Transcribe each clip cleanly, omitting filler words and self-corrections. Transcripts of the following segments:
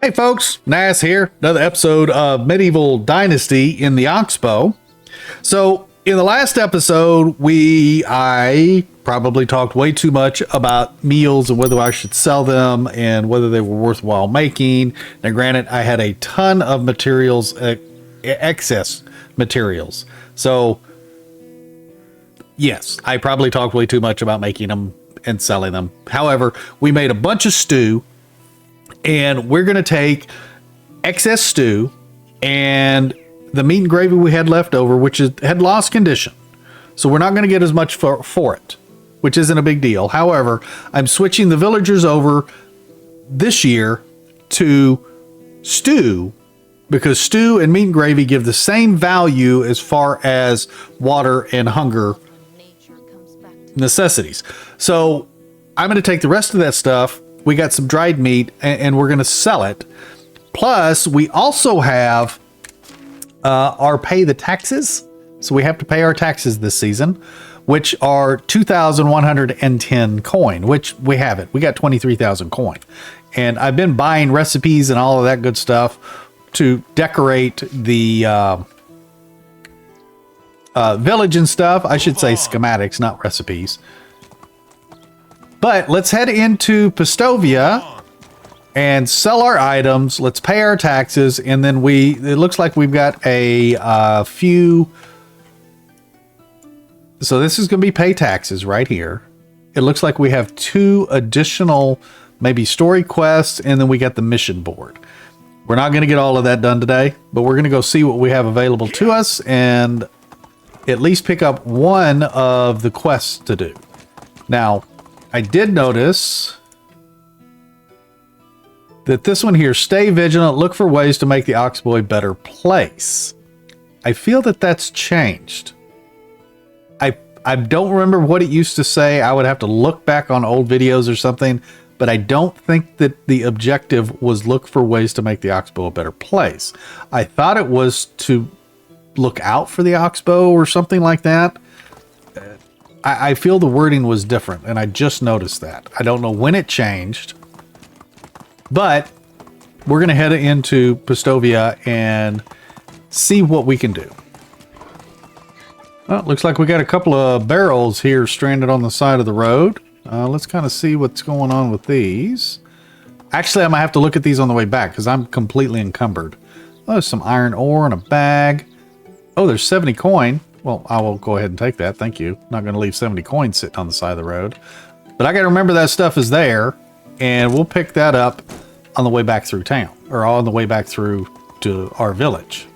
Hey folks, Nas here. Another episode of Medieval Dynasty in the Oxbow. So in the last episode, I probably talked way too much about meals and whether I should sell them and whether they were worthwhile making. Now granted, I had a ton of materials, excess materials. So yes, I probably talked way too much about making them and selling them. However, we made a bunch of stew. And we're going to take excess stew and the meat and gravy we had left over, which had lost condition. So we're not going to get as much for it, which isn't a big deal. However, I'm switching the villagers over this year to stew because stew and meat and gravy give the same value as far as water and hunger necessities. So I'm going to take the rest of that stuff. We got some dried meat and we're going to sell it. Plus, we also have our pay the taxes. So we have to pay our taxes this season, which are 2,110 coin, which we have it. We got 23,000 coin. And I've been buying recipes and all of that good stuff to decorate the village and stuff. I should say schematics, not recipes. But let's head into Pistovia and sell our items. Let's pay our taxes. And then it looks like we've got a few. So this is going to be pay taxes right here. It looks like we have 2 additional, maybe story quests. And then we got the mission board. We're not going to get all of that done today, but we're going to go see what we have available to us and at least pick up one of the quests to do. Now, I did notice that this one here, stay vigilant, look for ways to make the Oxbow a better place. I feel that that's changed. I don't remember what it used to say. I would have to look back on old videos or something, but I don't think that the objective was look for ways to make the Oxbow a better place. I thought it was to look out for the Oxbow or something like that. I feel the wording was different, and I just noticed that. I don't know when it changed, but we're going to head into Pistovia and see what we can do. Well, it looks like we got a couple of barrels here stranded on the side of the road. Let's kind of see what's going on with these. Actually, I might have to look at these on the way back because I'm completely encumbered. Oh, there's some iron ore in a bag. Oh, there's 70 coin. Well, I will go ahead and take that. Thank you. Not going to leave 70 coins sitting on the side of the road. But I got to remember that stuff is there. And we'll pick that up on the way back through town. Or on the way back through to our village.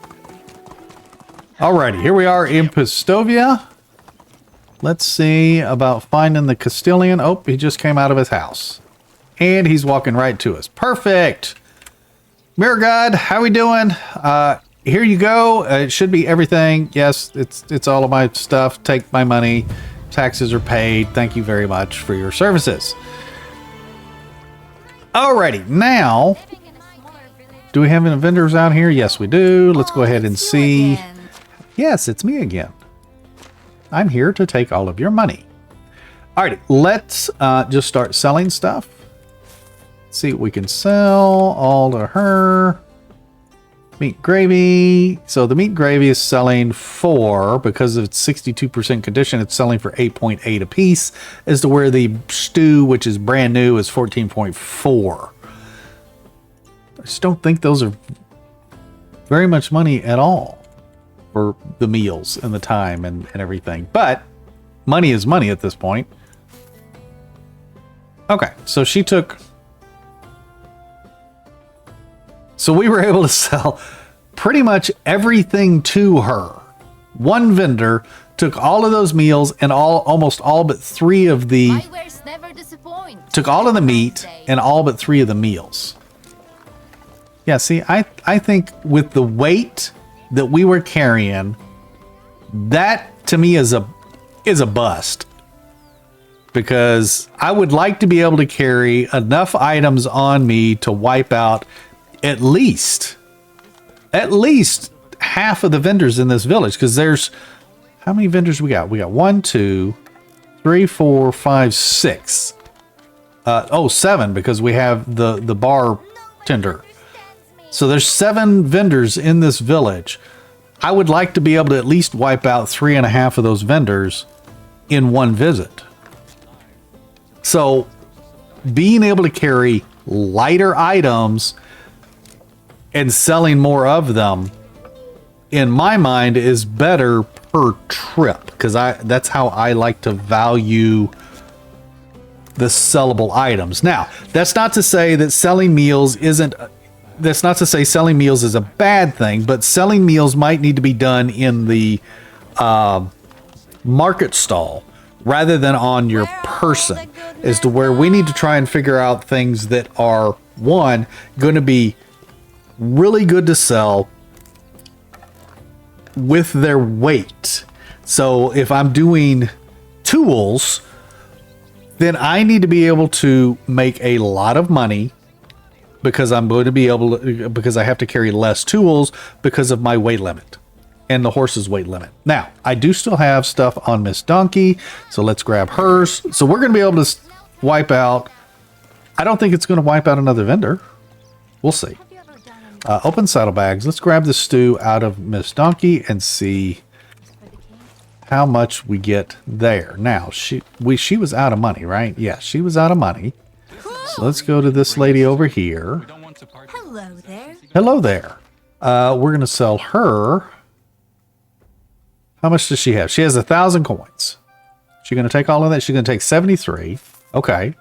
Alrighty, here we are in Pistovia. Let's see about finding the Castilian. Oh, he just came out of his house. And he's walking right to us. Perfect! Mirror God, how we doing? Here you go. It should be everything. Yes, it's all of my stuff. Take my money. Taxes are paid. Thank you very much for your services. Alrighty, now, do we have any vendors out here? Yes, we do. Let's go ahead and see. Yes, it's me again. I'm here to take all of your money. Alrighty, let's just start selling stuff. See what we can sell. All to her. Meat gravy. So the meat gravy is selling for, because of its 62% condition, it's selling for 8.8 a piece, as to where the stew, which is brand new, is 14.4. I just don't think those are very much money at all for the meals and the time and everything. But money is money at this point. Okay, so she took... So we were able to sell pretty much everything to her. One vendor took all of those meals and almost all but 3 of the... Took all of the meat and all but 3 of the meals. Yeah, see, I think with the weight that we were carrying, that to me is a bust. Because I would like to be able to carry enough items on me to wipe out at least half of the vendors in this village, because there's how many vendors we got? We got 1, 2, 3, 4, 5, 6. 7, because we have the bartender. So there's 7 vendors in this village. I would like to be able to at least wipe out 3.5 of those vendors in one visit. So being able to carry lighter items and selling more of them, in my mind, is better per trip, because that's how I like to value the sellable items. Now, that's not to say that selling meals isn't. That's not to say selling meals is a bad thing, but selling meals might need to be done in the market stall rather than on your person, as to where we need to try and figure out things that are, one, going to be really good to sell with their weight. So if I'm doing tools, then I need to be able to make a lot of money, because I'm going to be able to, because I have to carry less tools because of my weight limit and the horse's weight limit. Now, I do still have stuff on Miss Donkey, so let's grab hers. So we're going to be able to wipe out. I don't think it's going to wipe out another vendor. We'll see. Open saddlebags. Let's grab the stew out of Miss Donkey and see how much we get there. Now, she was out of money, right? Yeah, she was out of money. So let's go to this lady over here. Hello there. Hello there. We're going to sell her. How much does she have? She has 1,000 coins. She's going to take all of that. She's going to take 73. Okay.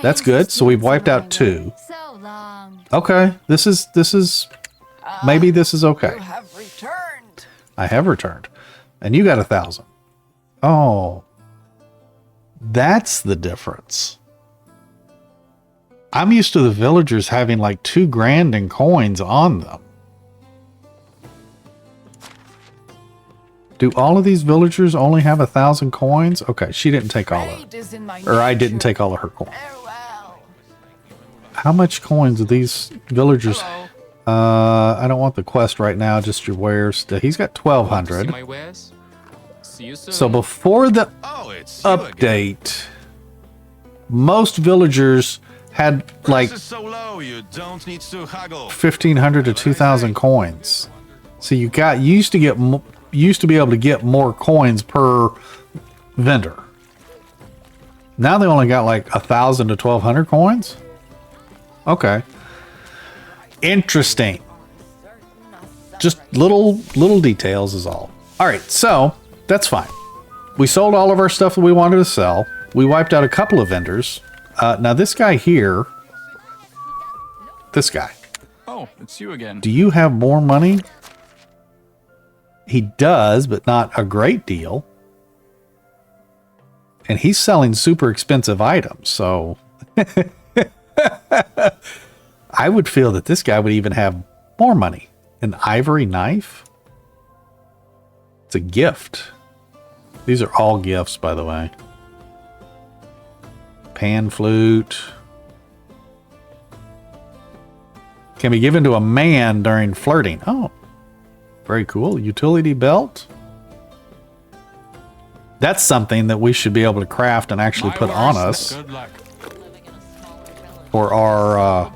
That's good. So we've wiped out 2. So long. Okay. This is maybe this is okay. You have returned. I have returned. And you got 1,000. Oh. That's the difference. I'm used to the villagers having like 2 grand in coins on them. Do all of these villagers only have 1,000 coins? Okay, she didn't take all of it. Or I didn't take all of her coins. How much coins do these villagers? I don't want the quest right now, just your wares. He's got 1,200. So before the update, most villagers had like 1,500 to 2,000 coins. So you used to be able to get more coins per vendor. Now they only got like 1,000 to 1,200 coins. Okay, interesting. Just little details is all. All right, so that's fine. We sold all of our stuff that we wanted to sell. We wiped out a couple of vendors. Now this guy here, this guy. Oh, it's you again. Do you have more money? He does, but not a great deal. And he's selling super expensive items, so I would feel that this guy would even have more money. An ivory knife? It's a gift. These are all gifts, by the way. Pan flute. Can be given to a man during flirting. Oh, very cool. Utility belt. That's something that we should be able to craft and actually put on us for our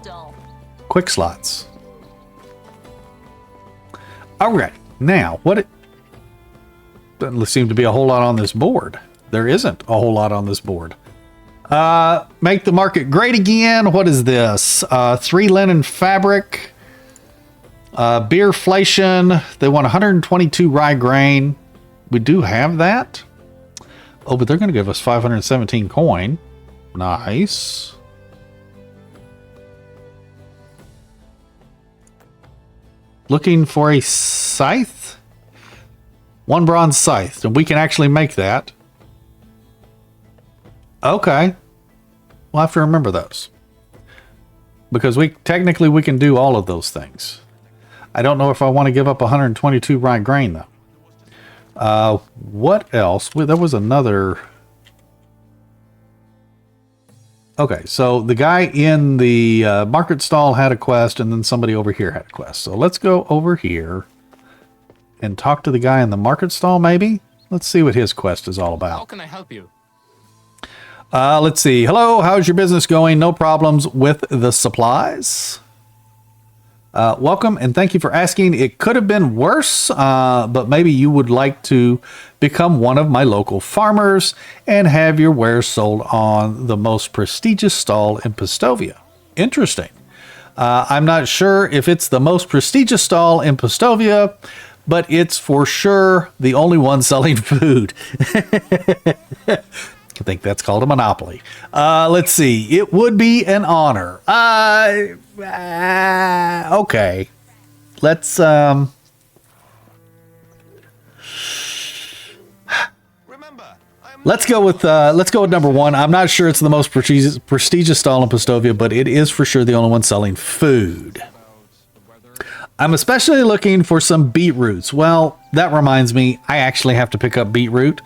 quick slots. All right. Now, what doesn't seem to be a whole lot on this board. There isn't a whole lot on this board. Make the market great again. What is this? 3 linen fabric. Beerflation. They want 122 rye grain. We do have that. Oh, but they're going to give us 517 coin. Nice. Looking for a scythe? 1 bronze scythe. And we can actually make that. Okay. We'll have to remember those. Because we can do all of those things. I don't know if I want to give up 122 rye grain, though. What else? Well, there was another. Okay, so the guy in the market stall had a quest, and then somebody over here had a quest. So let's go over here and talk to the guy in the market stall, maybe? Let's see what his quest is all about. How can I help you? Let's see. Hello, how's your business going? No problems with the supplies? Welcome and thank you for asking. It could have been worse, but maybe you would like to become one of my local farmers and have your wares sold on the most prestigious stall in Postovia. Interesting. I'm not sure if it's the most prestigious stall in Postovia, but it's for sure the only one selling food. I think that's called a monopoly. Let's see. It would be an honor. Okay. Let's go with number one. I'm not sure it's the most prestigious stall in Postovia, but it is for sure the only one selling food. I'm especially looking for some beetroots. Well, that reminds me, I actually have to pick up beetroot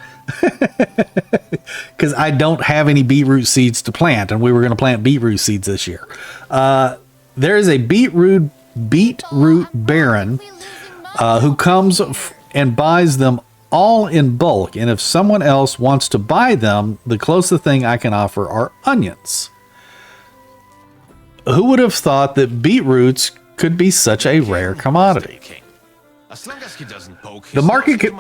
because I don't have any beetroot seeds to plant, and we were going to plant beetroot seeds this year. There is a beetroot baron who comes and buys them all in bulk, and if someone else wants to buy them, the closest thing I can offer are onions. Who would have thought that beetroots could be such a rare commodity? The market could...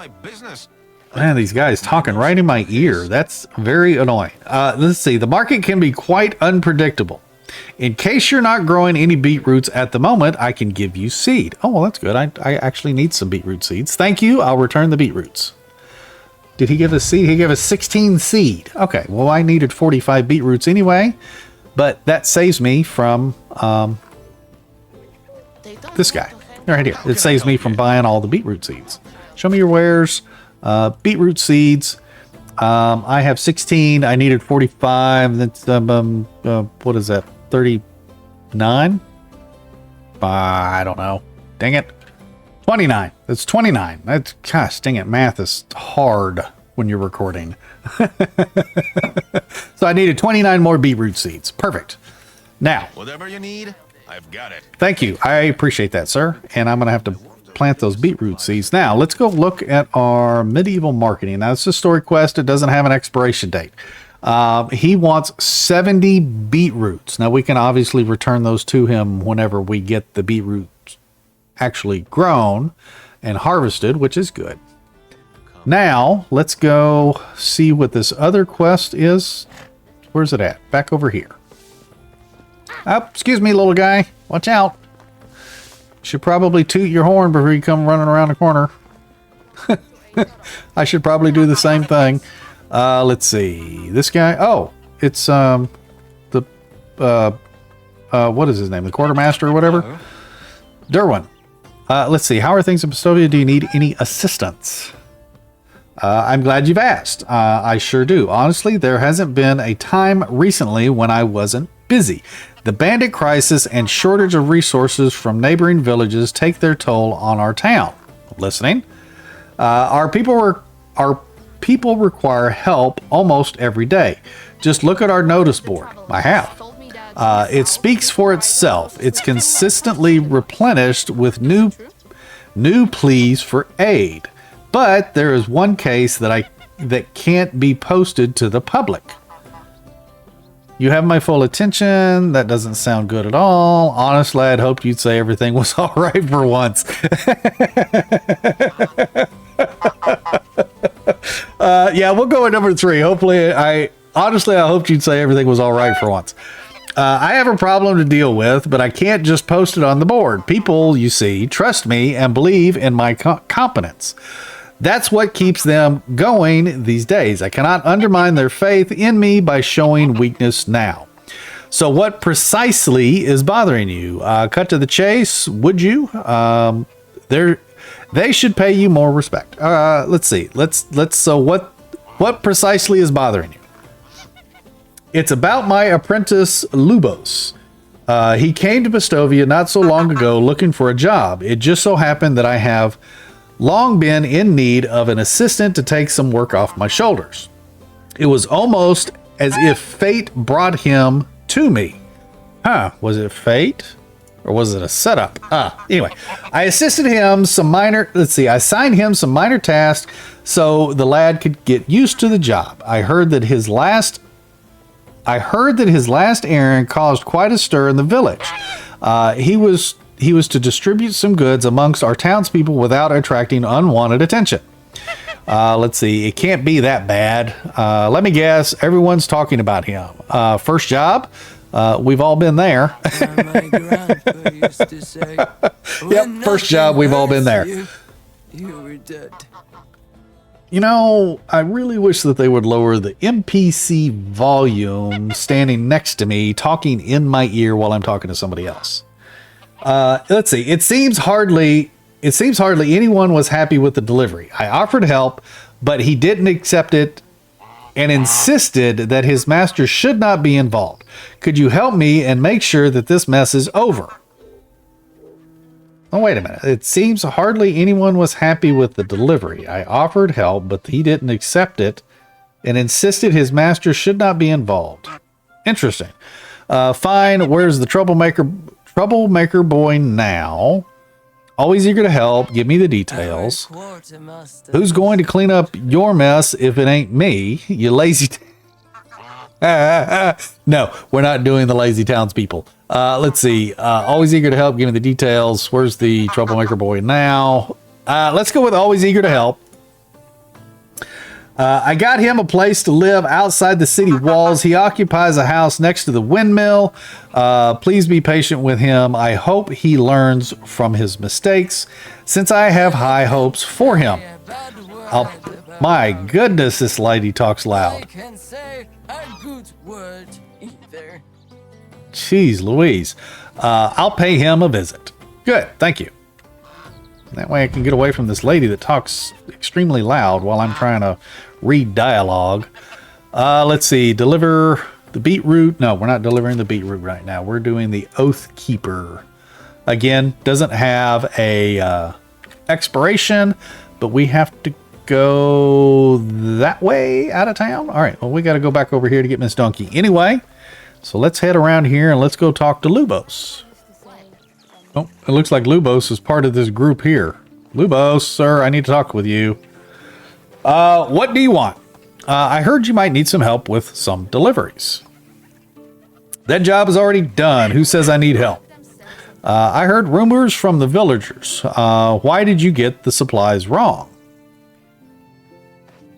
Man, these guys talking right in my ear. That's very annoying. Let's see. The market can be quite unpredictable. In case you're not growing any beetroots at the moment, I can give you seed. Oh, well, that's good. I actually need some beetroot seeds. Thank you. I'll return the beetroots. Did he give us seed? He gave us 16 seed. Okay, well, I needed 45 beetroots anyway, but that saves me from this guy right here. It saves me from buying all the beetroot seeds. Show me your wares. Beetroot seeds. I have 16. I needed 45. That's what is that? 39? I don't know. Dang it. 29. That's 29. That's, gosh, dang it. Math is hard when you're recording. So I needed 29 more beetroot seeds. Perfect. Now, whatever you need, I've got it. Thank you. I appreciate that, sir. And I'm going to have to plant those beetroot seeds. Now, let's go look at our medieval marketing. Now, it's a story quest. It doesn't have an expiration date. He wants 70 beetroots. Now, we can obviously return those to him whenever we get the beetroots actually grown and harvested, which is good. Now, let's go see what this other quest is. Where's it at? Back over here. Oh, excuse me, little guy. Watch out. Should probably toot your horn before you come running around the corner. I should probably do the same thing. Let's see. This guy. Oh, it's what is his name? The Quartermaster or whatever? Derwan. Let's see. How are things in Postovia? Do you need any assistance? I'm glad you've asked. I sure do. Honestly, there hasn't been a time recently when I wasn't busy. The bandit crisis and shortage of resources from neighboring villages take their toll on our town. Listening. Our people require help almost every day. Just look at our notice board. I have. It speaks for itself. It's consistently replenished with new pleas for aid. But there is one case that can't be posted to the public. You have my full attention. That doesn't sound good at all. Honestly, I'd hoped you'd say everything was all right for once. Yeah, we'll go with number 3. Hopefully, I hoped you'd say everything was all right for once. I have a problem to deal with, but I can't just post it on the board. People, you see, trust me and believe in my competence. That's what keeps them going these days. I cannot undermine their faith in me by showing weakness now. So what precisely is bothering you? Cut to the chase, would you? They should pay you more respect. Let's see. So what precisely is bothering you? It's about my apprentice Lubos. He came to Postovia not so long ago looking for a job. It just so happened that I have long been in need of an assistant to take some work off my shoulders. It was almost as if fate brought him to me. Was it fate? Or was it a setup? Anyway, I assisted him I assigned him some minor tasks so the lad could get used to the job. I heard that his last errand caused quite a stir in the village. He was he was to distribute some goods amongst our townspeople without attracting unwanted attention. Let's see. It can't be that bad. Let me guess. Everyone's talking about him. First job. We've all been there. My grandpa used to say, Yep, first job, we've all been there. You were dead. You know, I really wish that they would lower the NPC volume standing next to me, talking in my ear while I'm talking to somebody else. Let's see. It seems hardly anyone was happy with the delivery. I offered help, but he didn't accept it and insisted that his master should not be involved. Could you help me and make sure that this mess is over? Oh, wait a minute. It seems hardly anyone was happy with the delivery. I offered help, but he didn't accept it and insisted his master should not be involved. Interesting. Fine. Where's the troublemaker boy now? Always eager to help. Give me the details. Quartermaster. Who's going to clean up your mess if it ain't me? You lazy... No, we're not doing the lazy townspeople. Let's see. Always eager to help. Give me the details. Where's the troublemaker boy now? Let's go with always eager to help. I got him a place to live outside the city walls. He occupies a house next to the windmill. Please be patient with him. I hope he learns from his mistakes, since I have high hopes for him. My goodness, this lady talks I loud. can say a good word either. Jeez Louise. I'll pay him a visit. Good, thank you. That way I can get away from this lady that talks extremely loud while I'm trying to read dialogue. Let's see. Deliver the beetroot. No, we're not delivering the beetroot right now. We're doing the Oath Keeper. Again, doesn't have a expiration, but we have to go that way out of town. All right, well, we got to go back over here to get Miss Donkey. Anyway, so let's head around here and let's go talk to Lubos. Oh, it looks like Lubos is part of this group here. Lubos, sir, I need to talk with you. What do you want? I heard you might need some help with some deliveries. That job is already done. Who says I need help? I heard rumors from the villagers. Why did you get the supplies wrong?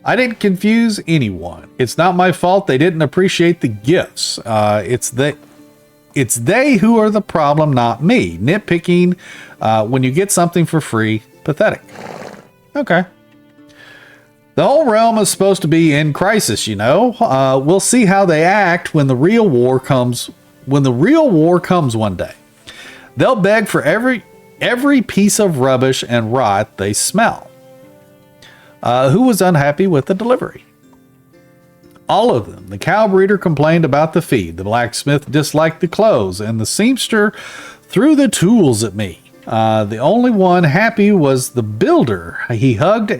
I didn't confuse anyone. It's not my fault they didn't appreciate the gifts. It's they who are the problem, not me. Nitpicking when you get something for free. Pathetic. Okay. The whole realm is supposed to be in crisis, you know. We'll see how they act when the real war comes. When the real war comes one day. They'll beg for every piece of rubbish and rot they smell. Who was unhappy with the delivery? All of them. The cow breeder complained about the feed. The blacksmith disliked the clothes, and the seamster threw the tools at me. The only one happy was the builder. He hugged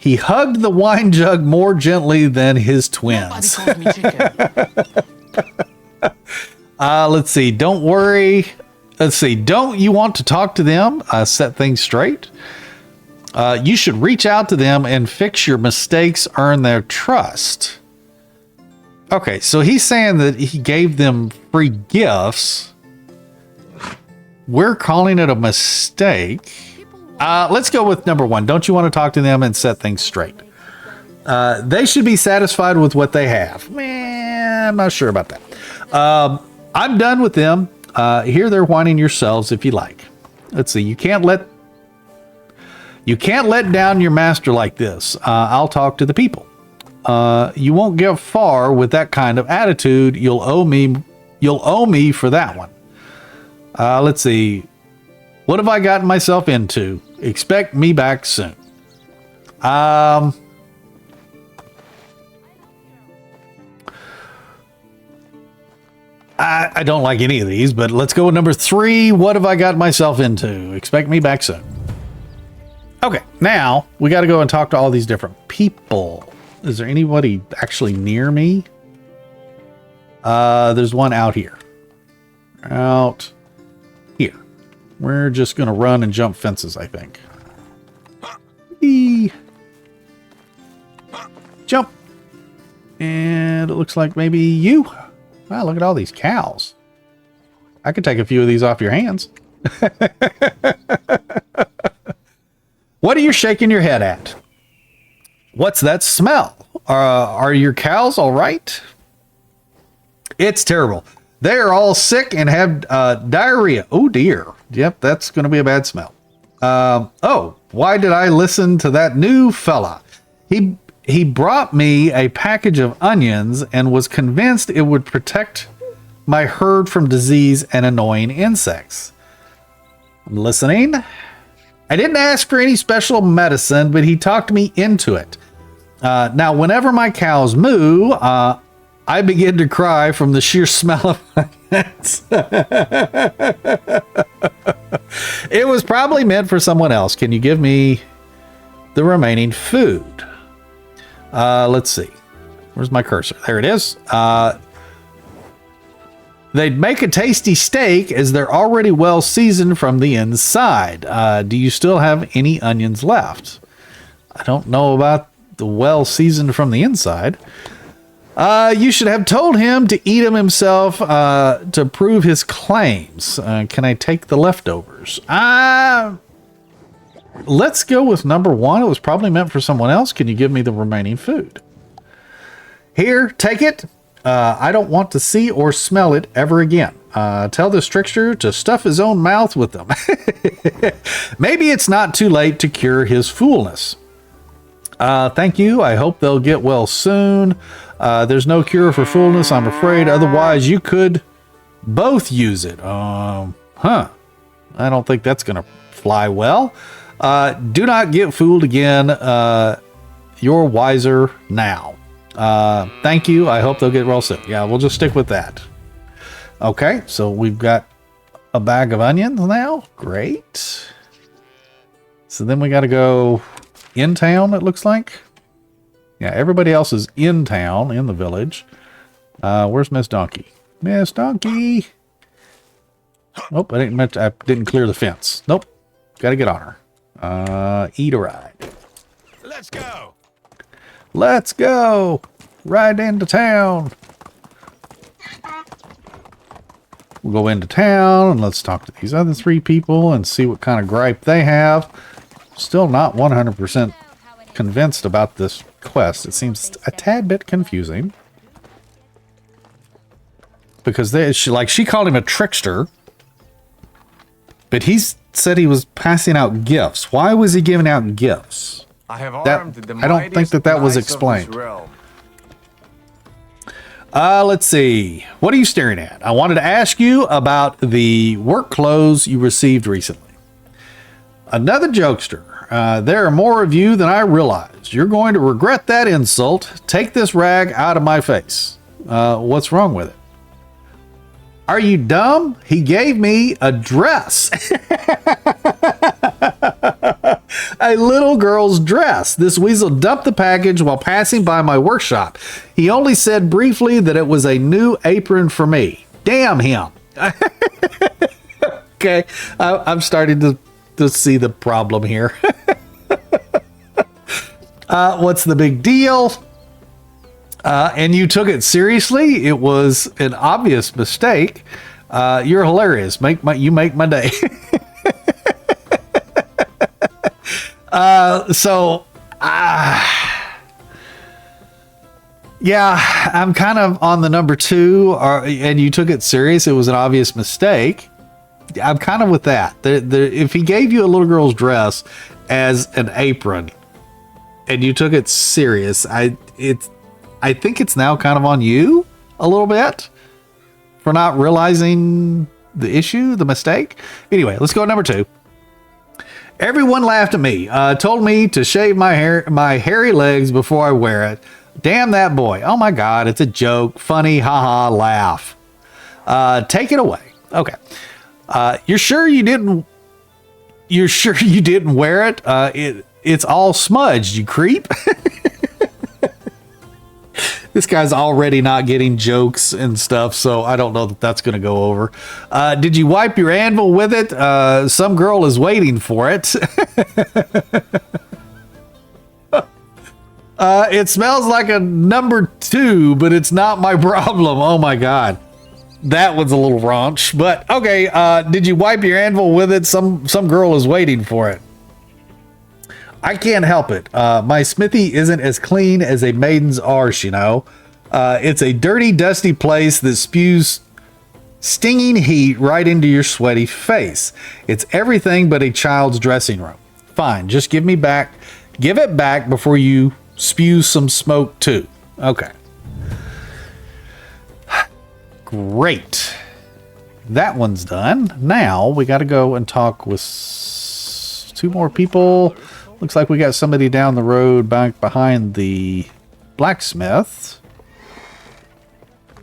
the wine jug more gently than his twins. Nobody calls me chicken. Let's see. Don't worry. Let's see. Don't you want to talk to them? Set things straight. You should reach out to them and fix your mistakes, earn their trust. Okay, so he's saying that he gave them free gifts. We're calling it a mistake. Let's go with number one. Don't you want to talk to them and set things straight? They should be satisfied with what they have. Man, I'm not sure about that. I'm done with them. Here they're whining yourselves if you like. Let's see. You can't let down your master like this. I'll talk to the people. You won't get far with that kind of attitude. You'll owe me for that one. Let's see. What have I gotten myself into? Expect me back soon. I don't like any of these, but let's go with number 3. What have I got myself into? Expect me back soon. Okay, now we got to go and talk to all these different people. Is there anybody actually near me? There's one out here. Out here. We're just going to run and jump fences, I think. Eee. Jump. And it looks like maybe you. Wow, look at all these cows. I could take a few of these off your hands. What are you shaking your head at? What's that smell? Are your cows all right? It's terrible. They are all sick and have diarrhea. Oh dear. Yep, that's going to be a bad smell. Oh, why did I listen to that new fella? He brought me a package of onions and was convinced it would protect my herd from disease and annoying insects. I'm listening. I didn't ask for any special medicine, but he talked me into it. Now, whenever my cows moo, I begin to cry from the sheer smell of onions. It was probably meant for someone else. Can you give me the remaining food? Let's see. Where's my cursor? There it is. They'd make a tasty steak as they're already well seasoned from the inside. Do you still have any onions left? I don't know about the well seasoned from the inside. You should have told him to eat them himself to prove his claims. Can I take the leftovers? Let's go with number one. It was probably meant for someone else. Can you give me the remaining food? Here, take it. I don't want to see or smell it ever again. Tell this trickster to stuff his own mouth with them. Maybe it's not too late to cure his foolness. Thank you. I hope they'll get well soon. There's no cure for foolness, I'm afraid. Otherwise, you could both use it. I don't think that's going to fly well. Do not get fooled again. You're wiser now. Thank you. I hope they'll get well soon. Yeah, we'll just stick with that. Okay, so we've got a bag of onions now. Great. So then we got to go in town, it looks like. Yeah, everybody else is in town, in the village. Where's Miss Donkey? Miss Donkey. Nope, I didn't clear the fence. Nope, got to get on her. Eat a ride. Let's go. Let's go. Ride into town. We'll go into town and let's talk to these other three people and see what kind of gripe they have. Still not 100% convinced about this quest. It seems a tad bit confusing. Because she called him a trickster. But he said he was passing out gifts. Why was he giving out gifts? I have armed the I don't think that was explained. Let's see. What are you staring at? I wanted to ask you about the work clothes you received recently. Another jokester. There are more of you than I realized. You're going to regret that insult. Take this rag out of my face. What's wrong with it? Are you dumb? He gave me a dress. A little girl's dress. This weasel dumped the package while passing by my workshop. He only said briefly that it was a new apron for me. Damn him. Okay, I'm starting to see the problem here. What's the big deal? And you took it seriously. It was an obvious mistake. You're hilarious. You make my day. Yeah, I'm kind of on the number two. And you took it serious. It was an obvious mistake. I'm kind of with that. If he gave you a little girl's dress as an apron, and you took it serious, I think it's now kind of on you a little bit for not realizing the issue, the mistake. Anyway, let's go to number two. Everyone laughed at me, told me to shave my hairy legs before I wear it. Damn that boy. Oh my God, it's a joke. Funny, haha, laugh. Take it away. Okay. You're sure you didn't wear it? It's all smudged, you creep. This guy's already not getting jokes and stuff, so I don't know that that's going to go over. Did you wipe your anvil with it? Some girl is waiting for it. It smells like a number two, but it's not my problem. Oh my God. That was a little raunch, but okay. Did you wipe your anvil with it? Some girl is waiting for it. I can't help it. My smithy isn't as clean as a maiden's arse, you know. It's a dirty, dusty place that spews stinging heat right into your sweaty face. It's everything but a child's dressing room. Fine, just give it back before you spew some smoke too. Okay. Great. That one's done. Now we got to go and talk with two more people. Looks like we got somebody down the road back behind the blacksmith.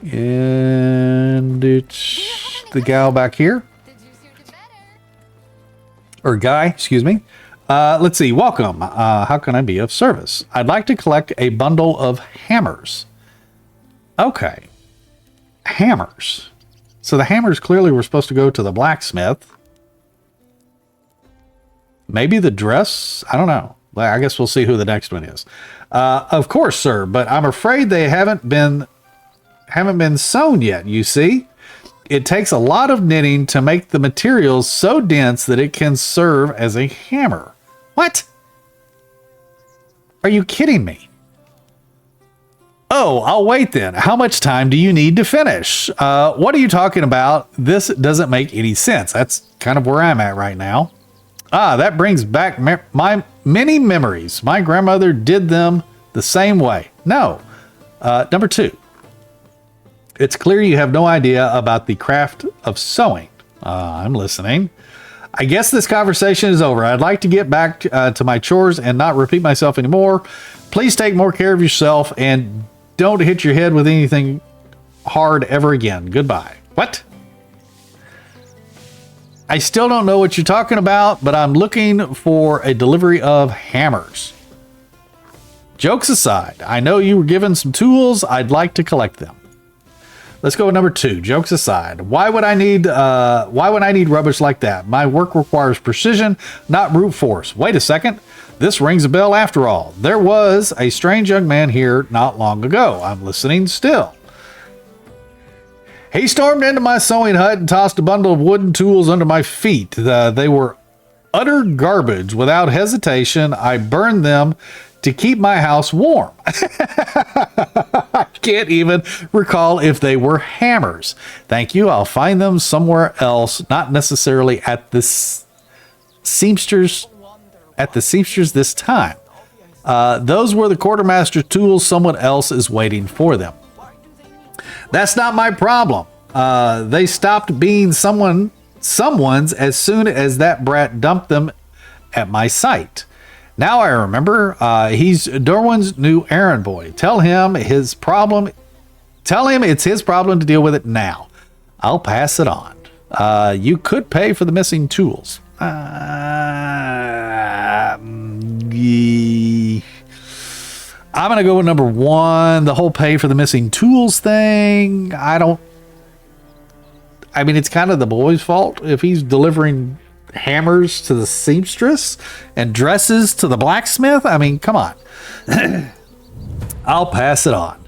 And it's the gal back here. Or guy, excuse me. Let's see. Welcome. How can I be of service? I'd like to collect a bundle of hammers. Okay. Hammers. So the hammers clearly were supposed to go to the blacksmith. Maybe the dress? I don't know. I guess we'll see who the next one is. Of course, sir, but I'm afraid they haven't been sewn yet, you see. It takes a lot of knitting to make the materials so dense that it can serve as a hammer. What? Are you kidding me? Oh, I'll wait then. How much time do you need to finish? What are you talking about? This doesn't make any sense. That's kind of where I'm at right now. That brings back my many memories. My grandmother did them the same way. No. Number 2. It's clear you have no idea about the craft of sewing. I'm listening. I guess this conversation is over. I'd like to get back to my chores and not repeat myself anymore. Please take more care of yourself and don't hit your head with anything hard ever again. Goodbye. What? I still don't know what you're talking about, but I'm looking for a delivery of hammers. Jokes aside, I know you were given some tools. I'd like to collect them. Let's go with number 2. Jokes aside, why would I need rubbish like that? My work requires precision, not brute force. Wait a second. This rings a bell after all. There was a strange young man here not long ago. I'm listening still. He stormed into my sewing hut and tossed a bundle of wooden tools under my feet. They were utter garbage. Without hesitation, I burned them to keep my house warm. I can't even recall if they were hammers. Thank you. I'll find them somewhere else, not necessarily at the seamsters. At the seamsters this time. Those were the quartermaster tools. Someone else is waiting for them. That's not my problem. They stopped being someone's as soon as that brat dumped them at my site. Now I remember, he's Derwan's new errand boy. Tell him it's his problem to deal with it now. I'll pass it on. You could pay for the missing tools. I'm going to go with number 1, the whole pay for the missing tools thing. I mean, it's kind of the boy's fault if he's delivering hammers to the seamstress and dresses to the blacksmith. I mean, come on. I'll pass it on.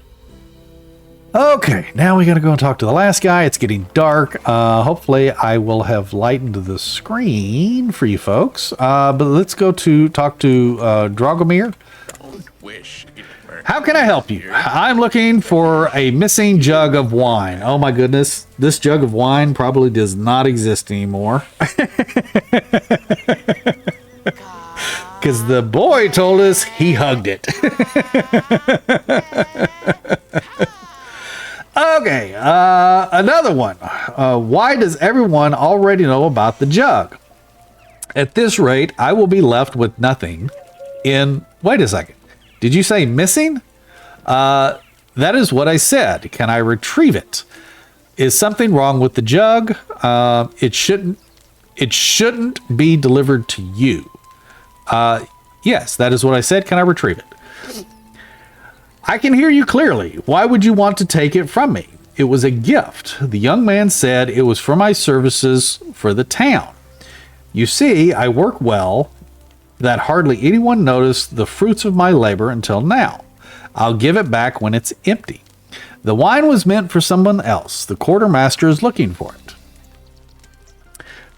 Okay, now we got to go and talk to the last guy. It's getting dark. Hopefully I will have lightened the screen for you folks. But let's go to talk to Dragomir. How can I help you? I'm looking for a missing jug of wine. Oh my goodness. This jug of wine probably does not exist anymore. Because the boy told us he hugged it. Okay, another one. Why does everyone already know about the jug? At this rate, I will be left with nothing in... Wait a second. Did you say missing? That is what I said. Can I retrieve it? Is something wrong with the jug? It shouldn't be delivered to you. Yes, that is what I said. Can I retrieve it? I can hear you clearly. Why would you want to take it from me? It was a gift. The young man said it was for my services for the town. You see, I work well, that hardly anyone noticed the fruits of my labor until now. I'll give it back when it's empty. The wine was meant for someone else. The quartermaster is looking for it.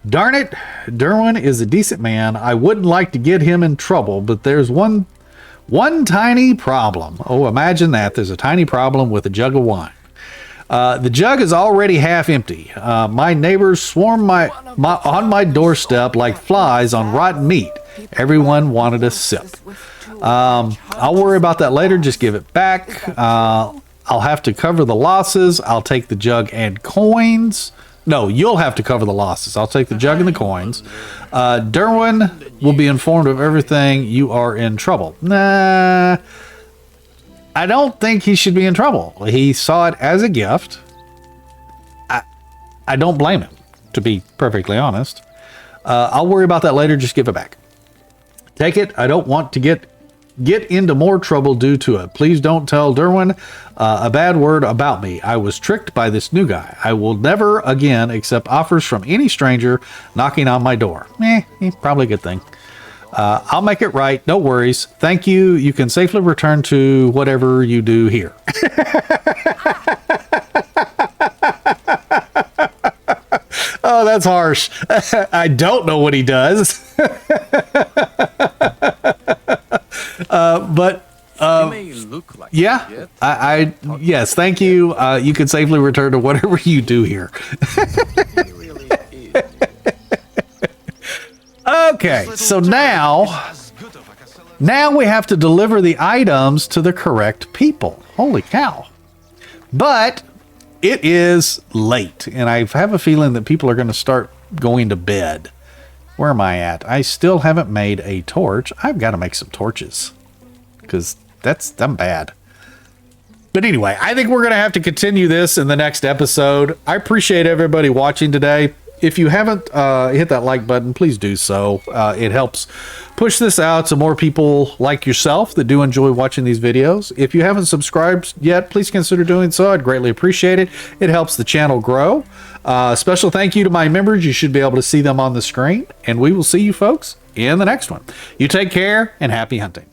Darn it, Derwan is a decent man. I wouldn't like to get him in trouble, but there's one tiny problem. Oh, imagine that. There's a tiny problem with a jug of wine. The jug is already half empty. My neighbors swarm on my doorstep like flies on rotten meat. Everyone wanted a sip. I'll worry about that later. Just give it back. I'll have to cover the losses. I'll take the jug and coins. No, you'll have to cover the losses. I'll take the jug and the coins. Derwan will be informed of everything. You are in trouble. Nah, I don't think he should be in trouble. He saw it as a gift. I don't blame him, to be perfectly honest. I'll worry about that later. Just give it back. Take it. I don't want to get into more trouble due to it. Please don't tell Derwan a bad word about me. I was tricked by this new guy. I will never again accept offers from any stranger knocking on my door. Probably a good thing. I'll make it right. No worries. Thank you. You can safely return to whatever you do here. Oh, that's harsh. I don't know what he does. But may look like yeah, yes, thank you. You can safely return to whatever you do here. Okay, so now we have to deliver the items to the correct people. Holy cow. But it is late, and I have a feeling that people are going to start going to bed. Where am I at? I still haven't made a torch. I've got to make some torches, because I'm bad. But anyway, I think we're going to have to continue this in the next episode. I appreciate everybody watching today. If you haven't hit that like button, please do so. It helps push this out to more people like yourself that do enjoy watching these videos. If you haven't subscribed yet, please consider doing so. I'd greatly appreciate it. It helps the channel grow. Special thank you to my members. You should be able to see them on the screen. And we will see you folks in the next one. You take care and happy hunting.